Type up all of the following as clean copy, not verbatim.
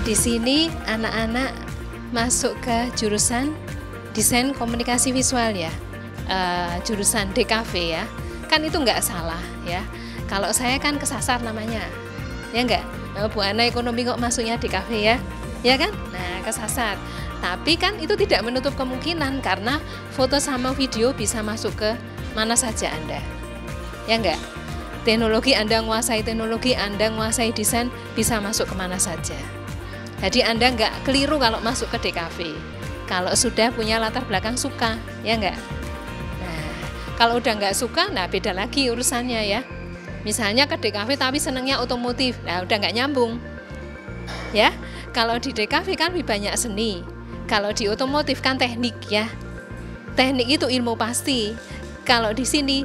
Di sini anak-anak masuk ke jurusan desain komunikasi visual ya, jurusan DKV ya. Kan itu nggak salah ya. Kalau saya kan kesasar namanya, ya nggak? Bu Ana ekonomi kok masuknya DKV ya kan? Nah kesasar. Tapi kan itu tidak menutup kemungkinan karena foto sama video bisa masuk ke mana saja Anda, ya nggak? Teknologi Anda menguasai teknologi, Anda menguasai desain, bisa masuk kemana saja. Jadi Anda nggak keliru kalau masuk ke DKV. Kalau sudah punya latar belakang suka, ya nggak? Nah, kalau udah nggak suka, nah beda lagi urusannya ya. Misalnya ke DKV tapi senangnya otomotif, nah udah nggak nyambung. Ya, kalau di DKV kan lebih banyak seni. Kalau di otomotif kan teknik ya. Teknik itu ilmu pasti. Kalau di sini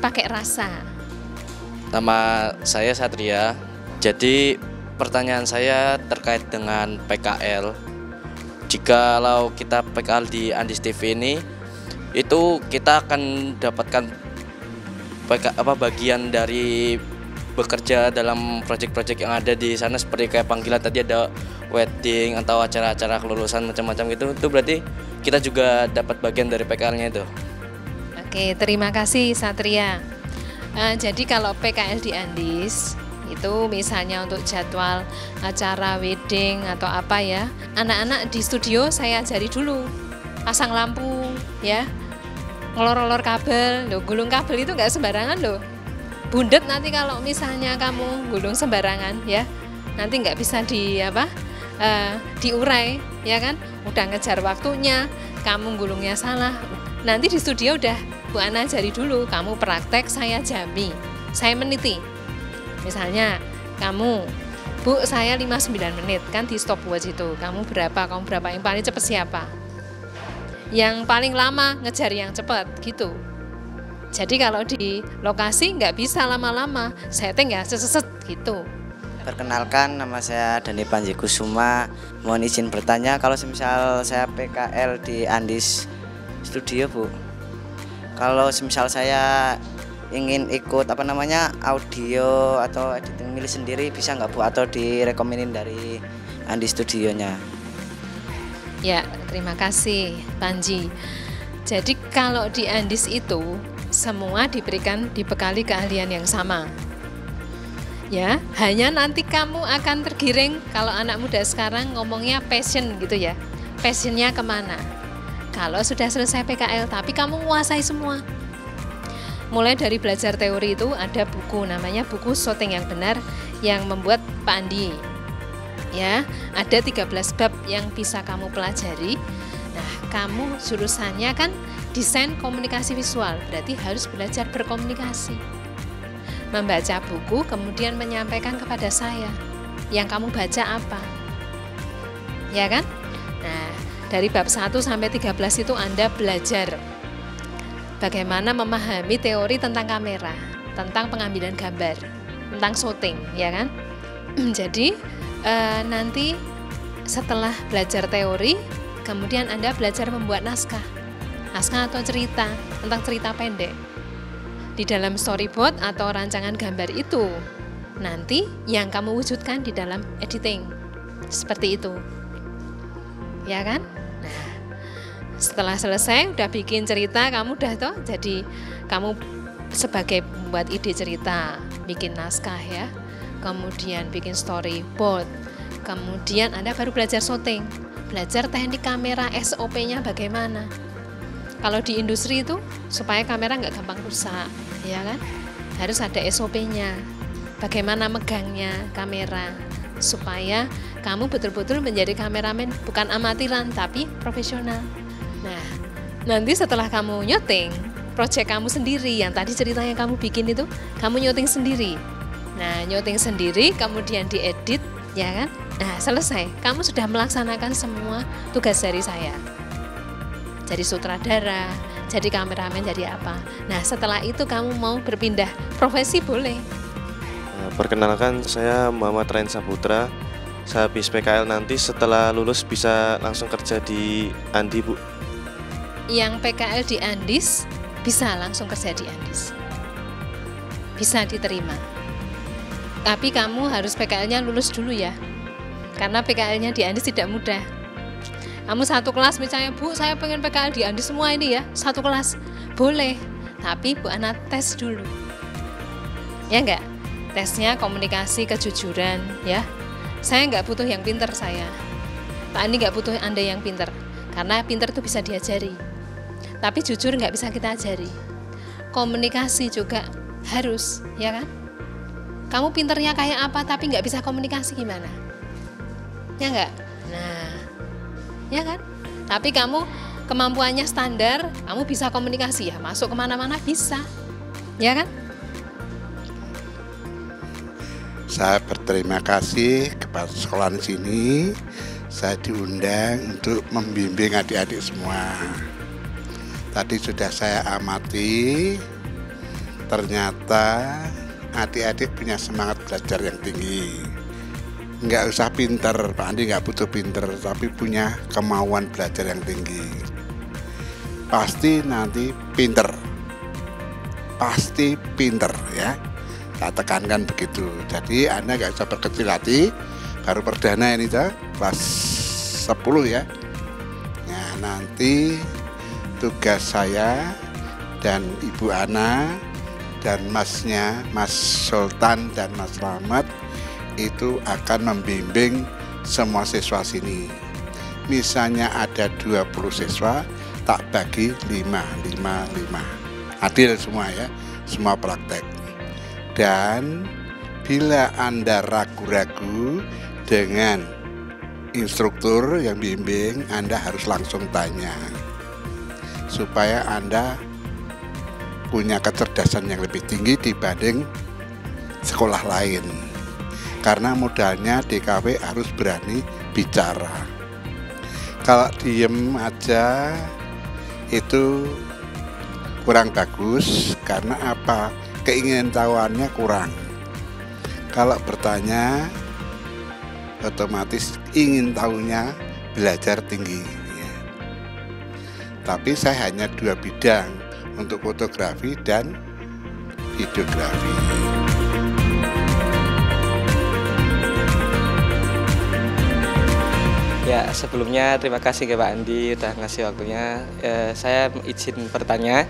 pakai rasa. Nama saya Satria. Jadi pertanyaan saya terkait dengan PKL. Jikalau kita PKL di Andis TV ini, itu kita akan dapatkan bagian dari bekerja dalam proyek-proyek yang ada di sana, seperti kayak panggilan tadi ada wedding atau acara-acara kelulusan macam-macam gitu. Itu berarti kita juga dapat bagian dari PKL-nya itu. Oke, terima kasih Satria. Jadi kalau PKL di Andis itu misalnya untuk jadwal acara wedding atau apa ya, anak-anak di studio saya ajari dulu pasang lampu ya, ngelor-ngelor kabel. Loh, gulung kabel itu nggak sembarangan loh, bundet nanti kalau misalnya kamu gulung sembarangan ya, nanti nggak bisa diurai ya kan, udah ngejar waktunya, kamu gulungnya salah, nanti di studio udah Bu Ana ajari dulu, kamu praktek, saya jami, saya meniti. Misalnya kamu, Bu saya 59 menit, kan di stopwatch itu, kamu berapa, yang paling cepat siapa? Yang paling lama ngejar yang cepat gitu. Jadi kalau di lokasi nggak bisa lama-lama, setting ya seset gitu. Perkenalkan, nama saya Dani Panji Kusuma. Mohon izin bertanya, kalau semisal saya PKL di Andis Studio Bu, kalau semisal saya ingin ikut audio atau editing milih sendiri, bisa nggak Bu, atau direkomenin dari Andi Studionya? Ya, terima kasih Panji. Jadi kalau di Andis itu semua dibekali keahlian yang sama. Ya, hanya nanti kamu akan tergiring kalau anak muda sekarang ngomongnya passion gitu ya. Passionnya kemana? Kalau sudah selesai PKL tapi kamu menguasai semua. Mulai dari belajar teori itu ada buku namanya buku Syuting yang Benar yang membuat Pak Andi. Ya, ada 13 bab yang bisa kamu pelajari. Nah, kamu jurusannya kan desain komunikasi visual, berarti harus belajar berkomunikasi. Membaca buku kemudian menyampaikan kepada saya yang kamu baca apa. Ya kan? Nah, dari bab 1 sampai 13 itu Anda belajar bagaimana memahami teori tentang kamera, tentang pengambilan gambar, tentang syuting, ya kan? Jadi nanti setelah belajar teori, kemudian Anda belajar membuat naskah atau cerita, tentang cerita pendek. Di dalam storyboard atau rancangan gambar itu, nanti yang kamu wujudkan di dalam editing, seperti itu, ya kan? Nah, setelah selesai udah bikin cerita, kamu udah toh, jadi kamu sebagai pembuat ide cerita, bikin naskah ya, kemudian bikin storyboard, kemudian Anda baru belajar syuting, belajar teknik kamera, SOP-nya bagaimana. Kalau di industri itu supaya kamera nggak gampang rusak, ya kan, harus ada SOP-nya, bagaimana megangnya kamera, supaya kamu betul-betul menjadi kameramen bukan amatiran tapi profesional. Nah, nanti setelah kamu nyuting proyek kamu sendiri, yang tadi ceritanya kamu bikin itu, kamu nyuting sendiri. Nah, nyuting sendiri kemudian diedit, ya kan? Nah, selesai, kamu sudah melaksanakan semua tugas dari saya. Jadi sutradara, jadi kameramen, jadi apa. Nah, setelah itu kamu mau berpindah profesi boleh. Perkenalkan, saya Muhammad Rain Saputra. Saya habis PKL nanti setelah lulus bisa langsung kerja di Andi, Bu. Yang PKL di Andis bisa langsung kerja di Andis, bisa diterima. Tapi kamu harus PKL-nya lulus dulu ya. Karena PKL-nya di Andis tidak mudah. Kamu satu kelas misalnya, Bu, saya pengen PKL di Andis semua ini ya, satu kelas. Boleh, tapi Bu Ana tes dulu. Ya enggak? Tesnya komunikasi kejujuran ya. Saya enggak butuh yang pinter saya. Pak Andi enggak butuh Anda yang pinter. Karena pinter itu bisa diajari. Tapi jujur enggak bisa kita ajari. Komunikasi juga harus, ya kan? Kamu pinternya kayak apa tapi enggak bisa komunikasi gimana? Ya enggak? Nah, ya kan? Tapi kamu kemampuannya standar, kamu bisa komunikasi ya, masuk kemana-mana bisa, ya kan? Saya berterima kasih kepada sekolah di sini. Saya diundang untuk membimbing adik-adik semua. Tadi sudah saya amati, ternyata adik-adik punya semangat belajar yang tinggi. Nggak usah pinter, Pak Andi nggak butuh pinter, tapi punya kemauan belajar yang tinggi. Pasti nanti pinter, pasti pinter ya. Saya tekankan begitu. Jadi Anda nggak usah berkecil hati. Baru perdana ini kelas 10 ya. Nah nanti tugas saya dan Ibu Ana dan Masnya, Mas Sultan dan Mas Slamet itu akan membimbing semua siswa sini. Misalnya ada 20 siswa, tak bagi 5. Adil semua ya, semua praktek. Dan bila Anda ragu-ragu dengan instruktur yang bimbing, Anda harus langsung tanya supaya Anda punya kecerdasan yang lebih tinggi dibanding sekolah lain. Karena modalnya DKW harus berani bicara. Kalau diem aja itu kurang bagus, karena apa? Keinginan tahuannya kurang. Kalau bertanya, otomatis ingin tahunya belajar tinggi ya. Tapi saya hanya 2 bidang, untuk fotografi dan videografi. Ya, sebelumnya terima kasih ke Pak Andi udah ngasih waktunya. Saya izin bertanya,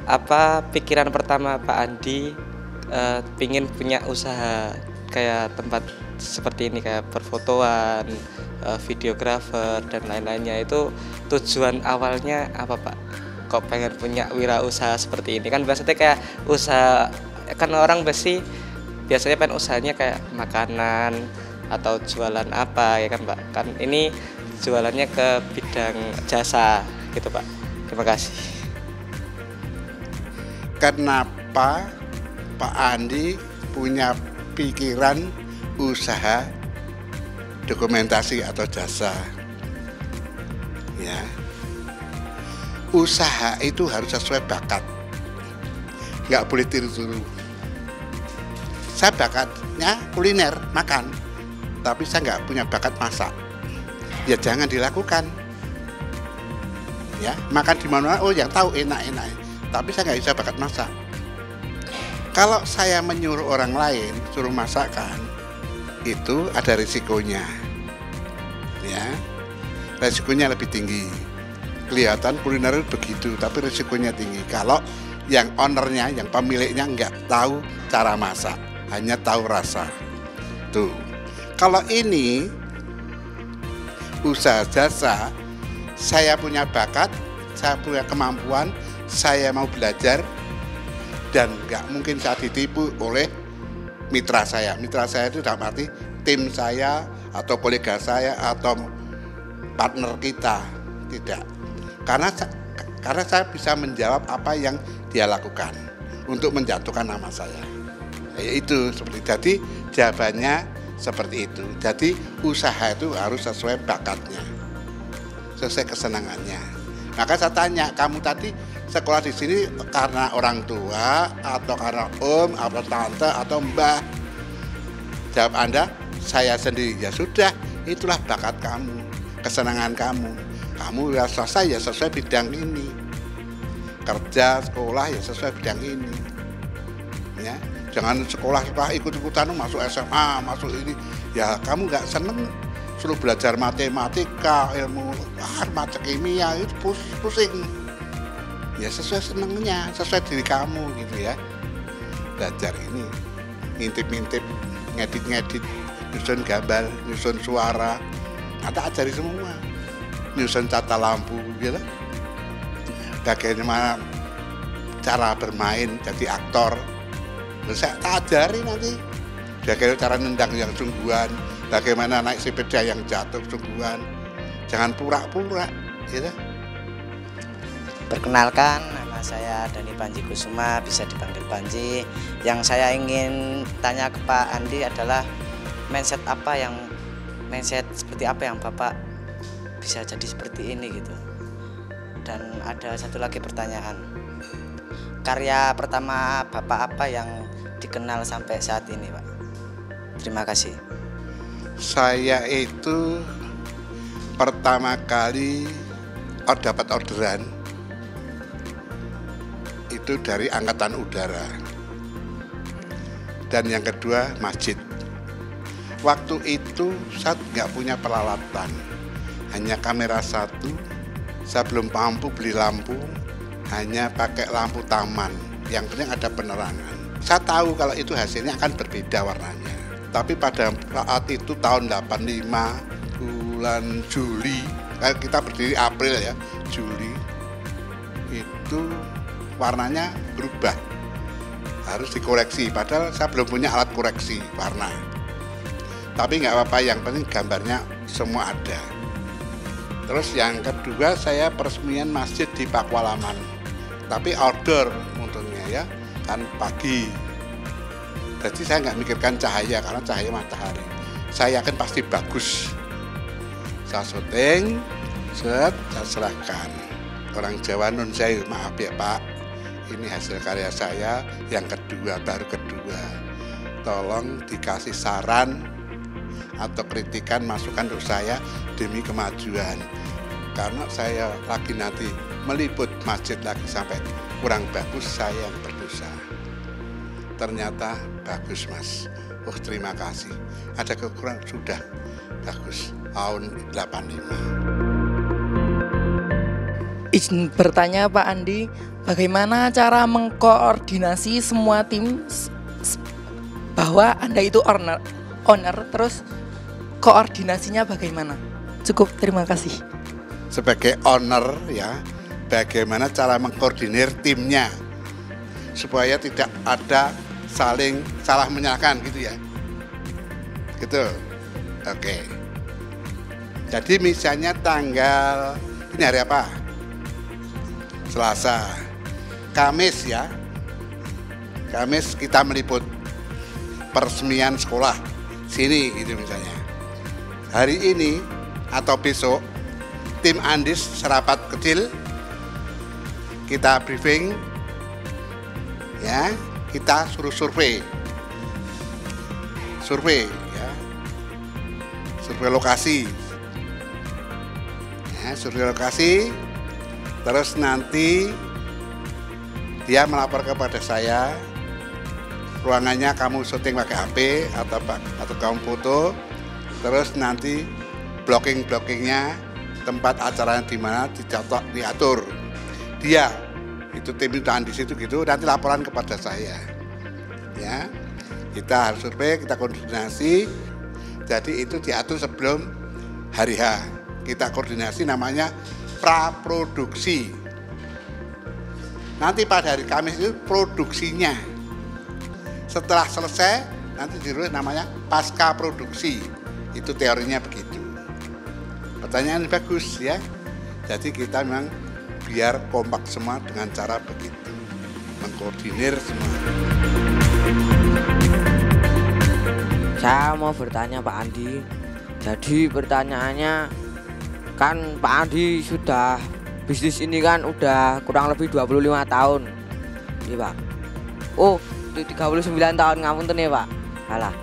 apa pikiran pertama Pak Andi pingin punya usaha kayak tempat seperti ini, kayak perfotoan, videografer dan lain-lainnya, itu tujuan awalnya apa Pak? Kok pengen punya wirausaha seperti ini? Kan biasanya kayak usaha, kan orang biasanya pengen usahanya kayak makanan atau jualan apa ya kan Pak? Kan ini jualannya ke bidang jasa gitu Pak. Terima kasih. Kenapa Pak Andi punya pikiran usaha dokumentasi atau jasa? Ya, usaha itu harus sesuai bakat, nggak boleh tiru-tiru. Saya bakatnya kuliner, makan, tapi saya nggak punya bakat masak. Ya jangan dilakukan. Ya, makan di mana? Oh, yang tahu enak-enak. Tapi saya nggak bisa bakat masak. Kalau saya menyuruh orang lain suruh masakan, itu ada risikonya, ya, risikonya lebih tinggi. Kelihatan kuliner begitu, tapi risikonya tinggi. Kalau yang ownernya, yang pemiliknya nggak tahu cara masak, hanya tahu rasa. Tuh, kalau ini usaha jasa, saya punya bakat, saya punya kemampuan, saya mau belajar, dan nggak mungkin saya ditipu oleh mitra saya. Mitra saya itu dalam arti tim saya atau kolega saya atau partner kita, tidak. Karena saya bisa menjawab apa yang dia lakukan untuk menjatuhkan nama saya. Itu seperti, jadi jawabannya seperti itu. Jadi usaha itu harus sesuai bakatnya, sesuai kesenangannya. Maka saya tanya, kamu tadi sekolah di sini karena orang tua atau karena om atau tante atau mbah? Jawab Anda, saya sendiri. Ya sudah, itulah bakat kamu, kesenangan kamu. Kamu ya selesai ya sesuai bidang ini. Kerja, sekolah ya sesuai bidang ini. Ya, Jangan sekolah ikut-ikutan masuk SMA, masuk ini. Ya kamu nggak seneng suruh belajar matematika, ilmu mata kimia itu pusing. Ya sesuai senengnya, sesuai diri kamu gitu ya. Belajar ini, ngintip-ngintip, ngedit-ngedit, nyusun gambar, nyusun suara, ada ajari semua. Nyusun tata lampu gitu. Bagaimana cara bermain jadi aktor. Terus saya ajari nanti bagaimana cara nendang yang sungguhan, bagaimana naik sepeda yang jatuh sungguhan. Jangan pura-pura gitu. Perkenalkan, nama saya Dani Panji Kusuma, bisa dipanggil Panji. Yang saya ingin tanya ke Pak Andi adalah mindset seperti apa yang Bapak bisa jadi seperti ini gitu. Dan ada satu lagi pertanyaan, karya pertama Bapak apa yang dikenal sampai saat ini, Pak? Terima kasih. Saya itu pertama kali dapat orderan itu dari Angkatan Udara, dan yang kedua masjid. Waktu itu saya nggak punya peralatan, hanya kamera satu. Saya belum mampu beli lampu, hanya pakai lampu taman. Yang penting ada penerangan. Saya tahu kalau itu hasilnya akan berbeda warnanya. Tapi pada saat itu tahun 85 bulan Juli, kita berdiri April ya, Juli itu warnanya berubah, harus dikoreksi. Padahal saya belum punya alat koreksi warna. Tapi nggak apa-apa, yang penting gambarnya semua ada. Terus yang kedua saya peresmian masjid di Pakualaman. Tapi outdoor untungnya ya, kan pagi. Jadi saya nggak mikirkan cahaya, karena cahaya matahari. Saya yakin pasti bagus. Saya syuting, saya serahkan. Orang Jawa nun saya, maaf ya Pak, ini hasil karya saya yang kedua, baru kedua. Tolong dikasih saran atau kritikan, masukan untuk saya demi kemajuan. Karena saya lagi nanti meliput masjid lagi sampai kurang bagus, saya yang berdosa. Ternyata bagus Mas. Oh terima kasih. Ada kekurangan, sudah bagus. Tahun 85. Izin bertanya Pak Andi, bagaimana cara mengkoordinasi semua tim bahwa Anda itu owner, terus koordinasinya bagaimana? Cukup, terima kasih. Sebagai owner ya, bagaimana cara mengkoordinir timnya supaya tidak ada saling salah menyalahkan gitu ya. Gitu. Oke. Jadi misalnya tanggal ini hari apa? Selasa. Kamis ya. Kamis kita meliput peresmian sekolah sini gitu misalnya. Hari ini atau besok tim Andis serapat kecil, kita briefing ya, kita suruh survei ya, survei lokasi ya, survei lokasi. Terus nanti dia melapor kepada saya, ruangannya kamu syuting pakai HP atau kamu foto. Terus nanti blocking-blockingnya, tempat acaranya di mana diatur. Dia itu tim itu di situ gitu, nanti laporan kepada saya. Ya. Kita harus survei, kita koordinasi. Jadi itu diatur sebelum hari H. Kita koordinasi, namanya praproduksi. Nanti pada hari Kamis itu produksinya. Setelah selesai nanti dirilis namanya pasca produksi. Itu teorinya begitu. Pertanyaan bagus ya. Jadi kita memang biar kompak semua dengan cara begitu, mengkoordinir semua. Saya mau bertanya Pak Andi. Jadi pertanyaannya, kan Pak Andi sudah bisnis ini kan udah kurang lebih 25 tahun. Iya Pak. Oh, 39 tahun ngapunten ya Pak. Alah.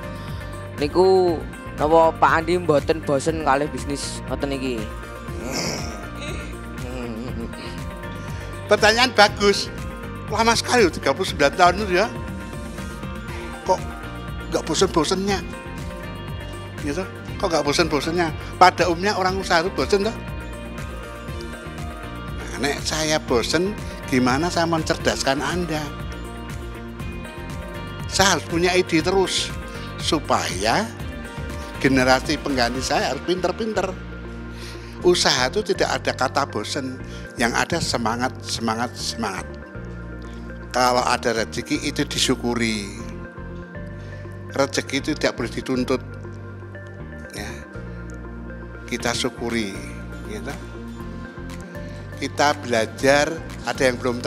Niku napa Pak Andi mboten bosen kalih bisnis ngoten iki? Pertanyaan bagus. Lama sekali 39 tahun itu ya. nggak bosen-bosennya, gitu. Kok nggak bosen-bosennya? Pada umumnya orang usaha itu bosen toh. Nah, nek saya bosen, gimana saya mencerdaskan Anda? Saya harus punya ide terus supaya generasi pengganti saya harus pinter-pinter. Usaha itu tidak ada kata bosen, yang ada semangat. Kalau ada rezeki itu disyukuri. Rezeki itu tidak boleh dituntut. Ya. Kita syukuri, gitu. Kita belajar, ada yang belum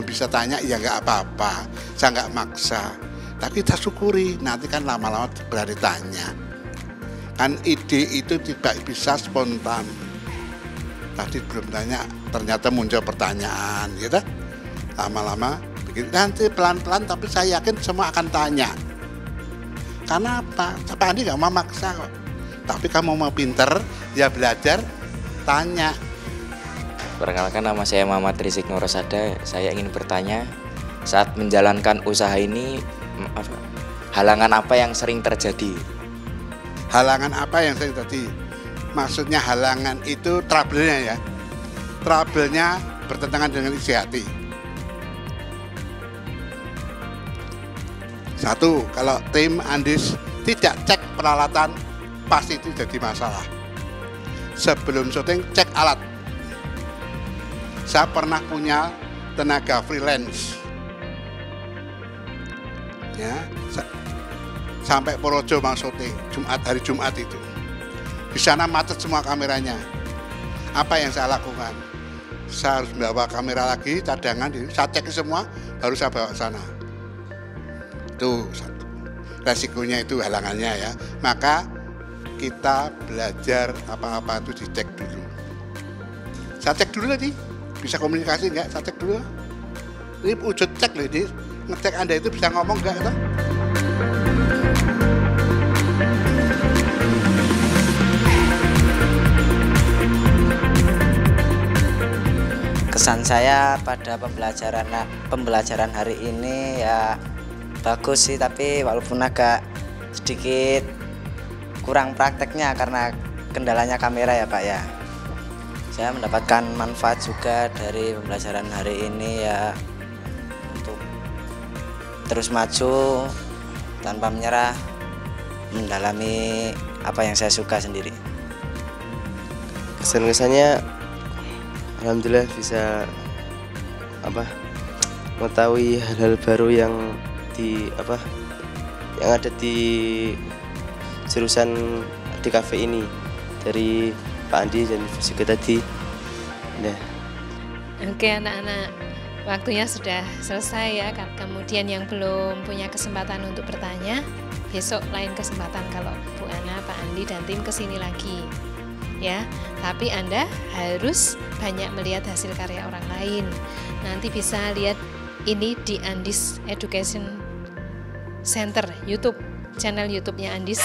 bisa tanya, ya nggak apa-apa. Saya nggak maksa. Tapi kita syukuri, nanti kan lama-lama berani tanya. Kan ide itu tidak bisa spontan. Tadi belum tanya, ternyata muncul pertanyaan, gitu. Lama-lama, nanti pelan-pelan, tapi saya yakin semua akan tanya. Karena apa? Pak Andi nggak mau maksa kok. Tapi kamu mau pinter, ya belajar, tanya. Perkenalkan, nama saya Muhammad Rizik Nurosada. Saya ingin bertanya, saat menjalankan usaha ini, halangan apa yang sering terjadi? Halangan apa yang sering terjadi? Maksudnya halangan itu trouble-nya ya. Trouble-nya bertentangan dengan isi hati. Satu, kalau tim Andis tidak cek peralatan, pasti itu jadi masalah. Sebelum syuting, cek alat. Saya pernah punya tenaga freelance. Ya, sampai Purworejo mau syuting, hari Jumat itu. Di sana macet semua kameranya. Apa yang saya lakukan? Saya harus bawa kamera lagi, cadangan, saya cek semua, baru saya bawa ke sana. Itu satu. Resikonya itu halangannya ya. Maka kita belajar apa-apa itu dicek dulu. Saya cek dulu tadi, bisa komunikasi enggak? Saya cek dulu. Ini wujud cek loh ini, ngecek Anda itu bisa ngomong enggak? Gitu? Kesan saya pada pembelajaran hari ini ya bagus sih, tapi walaupun agak sedikit kurang prakteknya karena kendalanya kamera ya Pak ya. Saya mendapatkan manfaat juga dari pembelajaran hari ini ya, untuk terus maju tanpa menyerah, mendalami apa yang saya suka sendiri. Kesan-kesannya alhamdulillah bisa mengetahui hal-hal baru yang ada di jurusan di kafe ini dari Pak Andi dan juga tadi. Nah. Oke anak-anak, waktunya sudah selesai ya. Kemudian yang belum punya kesempatan untuk bertanya, besok lain kesempatan kalau Bu Ana, Pak Andi dan tim kesini lagi. Ya, tapi Anda harus banyak melihat hasil karya orang lain. Nanti bisa lihat ini di Andis Education Center YouTube, channel YouTube-nya Andis.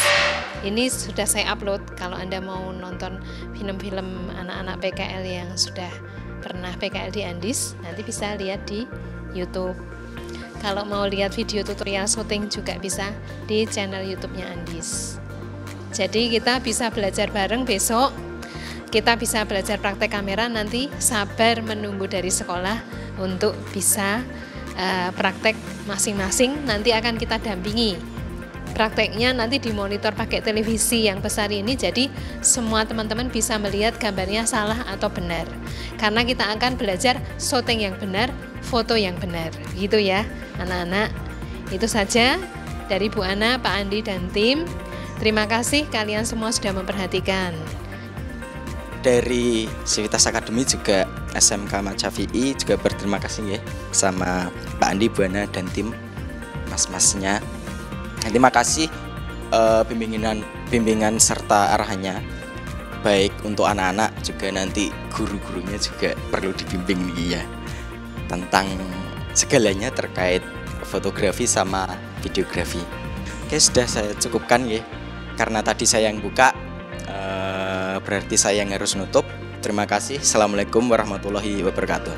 Ini sudah saya upload. Kalau Anda mau nonton film-film anak-anak PKL yang sudah pernah PKL di Andis, nanti bisa lihat di YouTube. Kalau mau lihat video tutorial syuting juga bisa di channel YouTube-nya Andis. Jadi kita bisa belajar bareng besok. Kita bisa belajar praktek kamera, nanti sabar menunggu dari sekolah untuk bisa praktek masing-masing, nanti akan kita dampingi. Prakteknya nanti dimonitor pakai televisi yang besar ini, jadi semua teman-teman bisa melihat gambarnya salah atau benar. Karena kita akan belajar syuting yang benar, foto yang benar. Gitu ya anak-anak. Itu saja dari Bu Ana, Pak Andi dan tim. Terima kasih kalian semua sudah memperhatikan. Dari Civitas Academy juga SMK Ahmad Syafi'i juga berterima kasih ya sama Pak Andi, Bu Ana dan tim mas-masnya. Terima kasih bimbingan serta arahannya, baik untuk anak-anak juga nanti guru-gurunya juga perlu dibimbing nih ya tentang segalanya terkait fotografi sama videografi. Oke, sudah saya cukupkan ya, karena tadi saya yang buka, berarti saya yang harus nutup. Terima kasih. Assalamualaikum warahmatullahi wabarakatuh.